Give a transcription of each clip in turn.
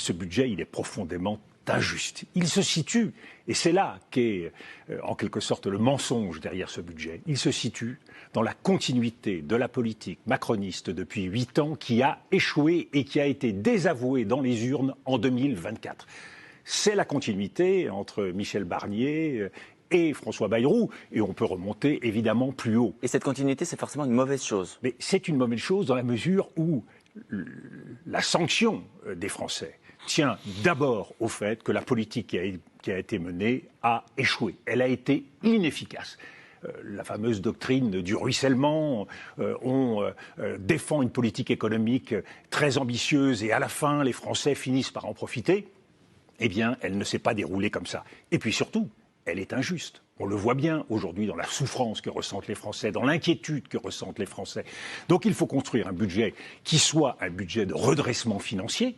Ce budget, il est profondément injuste. Il se situe, et c'est là qu'est en quelque sorte le mensonge derrière ce budget, il se situe dans la continuité de la politique macroniste depuis 8 ans qui a échoué et qui a été désavouée dans les urnes en 2024. C'est la continuité entre Michel Barnier et François Bayrou, et on peut remonter évidemment plus haut. Et cette continuité, c'est forcément une mauvaise chose. Mais c'est une mauvaise chose dans la mesure où la sanction des Français tient d'abord au fait que la politique qui a été menée a échoué. Elle a été inefficace. La fameuse doctrine du ruissellement, on défend une politique économique très ambitieuse et à la fin, les Français finissent par en profiter. Eh bien, elle ne s'est pas déroulée comme ça. Et puis surtout, elle est injuste. On le voit bien aujourd'hui dans la souffrance que ressentent les Français, dans l'inquiétude que ressentent les Français. Donc il faut construire un budget qui soit un budget de redressement financier.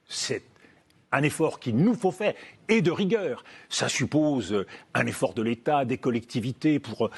C'est un effort qu'il nous faut faire, et de rigueur. Ça suppose un effort de l'État, des collectivités pour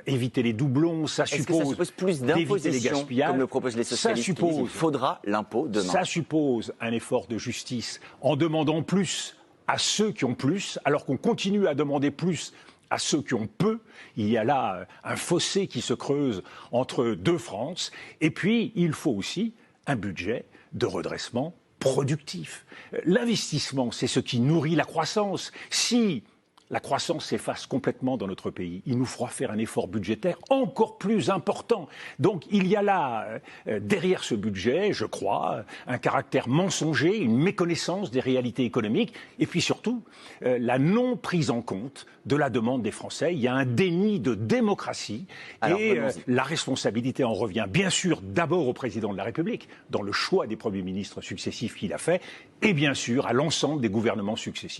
éviter les doublons. Ça suppose plus d'imposition, comme le proposent les socialistes, il faudra l'impôt demain. Ça suppose un effort de justice en demandant plus à ceux qui ont plus, alors qu'on continue à demander plus à ceux qui ont peu. Il y a là un fossé qui se creuse entre deux France. Et puis, il faut aussi un budget de redressement productif. L'investissement, c'est ce qui nourrit la croissance. Si la croissance s'efface complètement dans notre pays, il nous fera faire un effort budgétaire encore plus important. Donc il y a là, derrière ce budget, je crois, un caractère mensonger, une méconnaissance des réalités économiques, et puis surtout, la non prise en compte de la demande des Français. Il y a un déni de démocratie, et la responsabilité en revient bien sûr d'abord au président de la République, dans le choix des premiers ministres successifs qu'il a fait, et bien sûr à l'ensemble des gouvernements successifs.